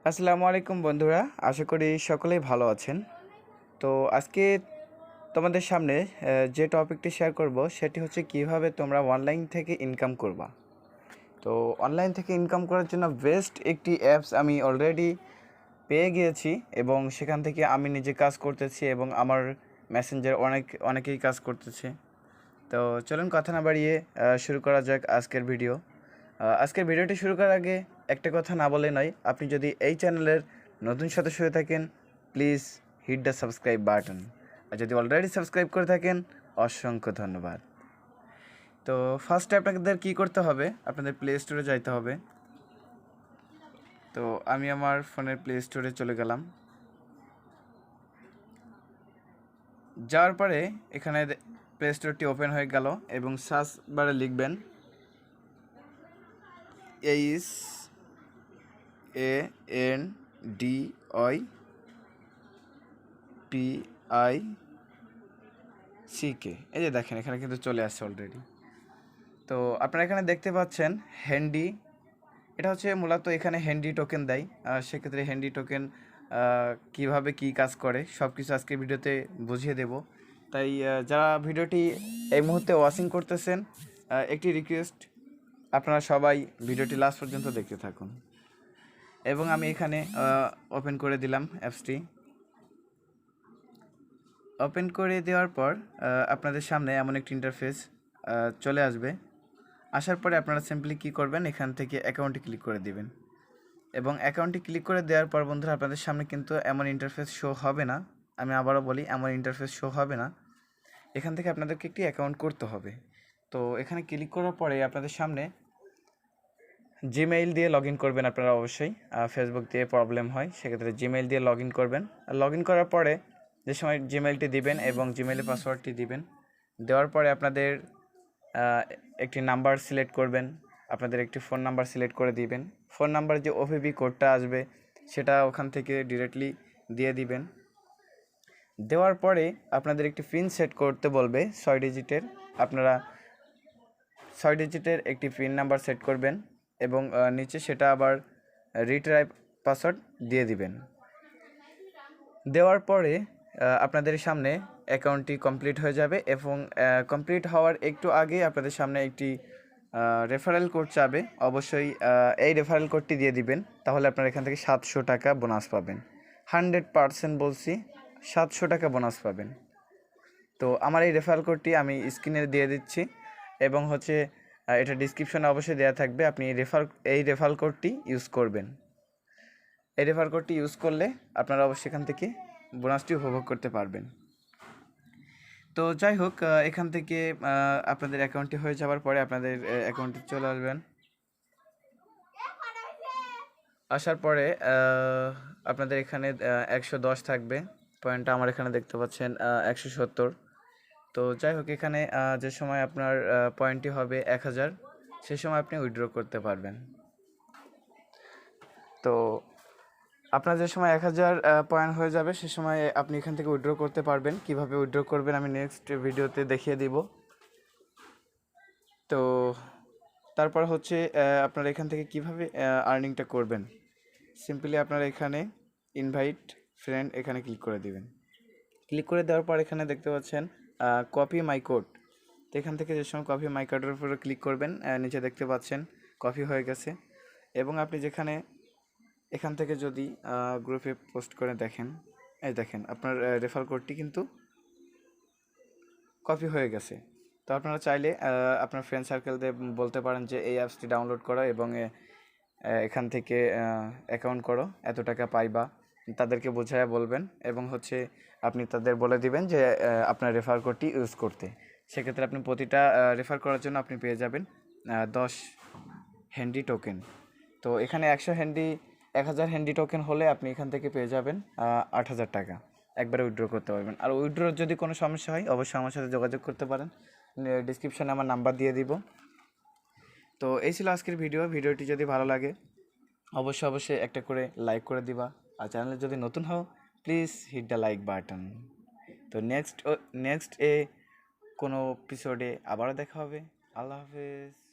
আসসালামু আলাইকুম বন্ধুরা, আশা করি সকলেই ভালো আছেন। তো আজকে তোমাদের সামনে যে টপিকটি শেয়ার করব সেটি হচ্ছে কিভাবে তোমরা অনলাইন থেকে ইনকাম করবা। তো অনলাইন থেকে ইনকাম করার জন্য বেস্ট একটি অ্যাপস আমি অলরেডি পেয়ে গিয়েছি এবং সেখান থেকে আমি নিজে কাজ করতেছি এবং আমার মেসেঞ্জার অনেকেই কাজ করতেছে। তো চলুন কথা না বাড়িয়ে শুরু করা যাক আজকের ভিডিও। আজকের ভিডিওটি শুরু করার আগে একটা কথা না বলে নয়, আপনি যদি এই চ্যানেলের নতুন সদস্য হয়ে থাকেন please hit the subscribe button, আর যদি অলরেডি সাবস্ক্রাইব করে থাকেন অসংখ্য ধন্যবাদ। তো ফার্স্টে আপনাদের কী করতে হবে, আপনাদের প্লে স্টোরে যাইতে হবে। তো আমি আমার ফোনের প্লে স্টোরে চলে গেলাম। যাওয়ার পরে এখানে প্লে স্টোরটি ওপেন হয়ে গেল এবং সার্চ বারে লিখবেন HandyPick। এই যে দেখেন এখানে কিন্তু চলে আসছে অলরেডি। তো আপনারা এখানে দেখতে পাচ্ছেন হ্যান্ডি, এটা হচ্ছে মূলত এখানে হ্যান্ডি টোকেন দেয়। সেক্ষেত্রে হ্যান্ডি টোকেন কীভাবে কী কাজ করে সব কিছু আজকে ভিডিওতে বুঝিয়ে দেব। তাই যারা ভিডিওটি এই মুহূর্তে ওয়াচিং করতেছেন, একটি রিকোয়েস্ট, আপনারা সবাই ভিডিওটি লাস্ট পর্যন্ত দেখতে থাকুন। এবং আমি এখানে ওপেন করে দিলাম অ্যাপসটি। ওপেন করে দেওয়ার পর আপনাদের সামনে এমন একটি ইন্টারফেস চলে আসবে। আসার পরে আপনারা সিম্পলি কী করবেন, এখান থেকে অ্যাকাউন্টে ক্লিক করে দিবেন এবং অ্যাকাউন্টে ক্লিক করে দেওয়ার পর বন্ধুরা আপনাদের সামনে কিন্তু এমন ইন্টারফেস শো হবে না। আমি আবারও বলি, এমন ইন্টারফেস শো হবে না। এখান থেকে আপনাদেরকে একটি অ্যাকাউন্ট করতে হবে। তো এখানে ক্লিক করার পরে আপনাদের সামনে জিমেইল দিয়ে লগ ইন করবেন আপনারা। অবশ্যই ফেসবুক দিয়ে প্রবলেম হয়, সেক্ষেত্রে জিমেইল দিয়ে লগ ইন করবেন। লগ ইন করার পরে যে সময় জিমেইলটি দিবেন এবং জিমেইলের পাসওয়ার্ডটি দিবেন, দেওয়ার পরে আপনাদের একটি নাম্বার সিলেক্ট করবেন, আপনাদের একটি ফোন নাম্বার সিলেক্ট করে দিবেন। ফোন নাম্বার যে ওপিপি কোডটা আসবে সেটা ওখান থেকে ডিরেক্টলি দিয়ে দিবেন। দেওয়ার পরে আপনাদের একটি পিন সেট করতে বলবে 6 ডিজিটের। আপনারা 6 ডিজিটের একটি পিন নাম্বার সেট করবেন এবং নিচে সেটা আবার রিট্রাই পাসওয়ার্ড দিয়ে দিবেন। দেওয়ার পরে আপনাদের সামনে অ্যাকাউন্টটি কমপ্লিট হয়ে যাবে এবং কমপ্লিট হওয়ার একটু আগে আপনাদের সামনে একটি রেফারেল কোড চাবে। অবশ্যই এই রেফারেল কোডটি দিয়ে দিবেন, তাহলে আপনারা এখান থেকে 700 টাকা বোনাস পাবেন। 100% বলছি, 700 টাকা বোনাস পাবেন। তো আমার এই রেফারেল কোডটি আমি স্ক্রিনে দিয়ে দিচ্ছি এবং হচ্ছে এটা ডিসক্রিপশনে অবশ্যই দেওয়া থাকবে। আপনি এই রেফারেল কোডটি ইউজ করবেন। এই রেফারেল কোডটি ইউজ করলে আপনারা অবশ্যই এখান থেকে বোনাসটি উপভোগ করতে পারবেন। তো যাই হোক, এখান থেকে আপনাদের অ্যাকাউন্টটি হয়ে যাওয়ার পরে আপনাদের অ্যাকাউন্টে চলে আসবেন। আসার পরে আপনাদের এখানে 110 থাকবে পয়েন্টটা, আমার এখানে দেখতে পাচ্ছেন 170। তো যাই হোক, এখানে যে সময় আপনার পয়েন্টটি হবে 1000, সে সময় আপনি উইথড্র করতে পারবেন। তো আপনার যে সময় 1000 পয়েন্ট হয়ে যাবে সে সময় আপনি এখান থেকে উইথড্র করতে পারবেন। কিভাবে উইথড্র করবেন আমি নেক্সট ভিডিওতে দেখিয়ে দিব। তো তারপর হচ্ছে আপনারা এখান থেকে কিভাবে আর্নিংটা করবেন, সিম্পলি আপনারা এখানে ইনভাইট ফ্রেন্ড এখানে ক্লিক করে দিবেন। ক্লিক করে দেওয়ার পর এখানে দেখতে পাচ্ছেন কপি মাই কোড। তো এখান থেকে যে সময় কপি মাই কোডের উপরে ক্লিক করবেন, নিচে দেখতে পাচ্ছেন কপি হয়ে গেছে। এবং আপনি যেখানে এখান থেকে যদি গ্রুপে পোস্ট করে দেখেন, এই দেখেন আপনার রেফার কোডটি কিন্তু কপি হয়ে গেছে। তো আপনারা চাইলে আপনার ফ্রেন্ড সার্কেলদের বলতে পারেন যে এই অ্যাপসটি ডাউনলোড করো এবং এখান থেকে অ্যাকাউন্ট করো, এত টাকা পাইবা, তাদেরকে বোঝায় বলবেন এবং হচ্ছে আপনি তাদের বলে দিবেন যে আপনার রেফার কোডটি ইউজ করতে। সেক্ষেত্রে আপনি প্রতিটা রেফার করার জন্য আপনি পেয়ে যাবেন 10 হ্যান্ডি টোকেন। তো এখানে 1000 হ্যান্ডি টোকেন হলে আপনি এখান থেকে পেয়ে যাবেন 8000 টাকা, একবারে উইথড্র করতে পারবেন। আর উইথড্রোর যদি কোনো সমস্যা হয় অবশ্যই আমার সাথে যোগাযোগ করতে পারেন, ডিসক্রিপশানে আমার নাম্বার দিয়ে দিব। তো এই ছিল আজকের ভিডিওটি যদি ভালো লাগে অবশ্যই একটা করে লাইক করে দিবা, আর চ্যানেলে যদি নতুন হও please hit the like button. তো নেক্সট কোনো এপিসোডে আবারও দেখা হবে। আল্লাহ হাফেজ।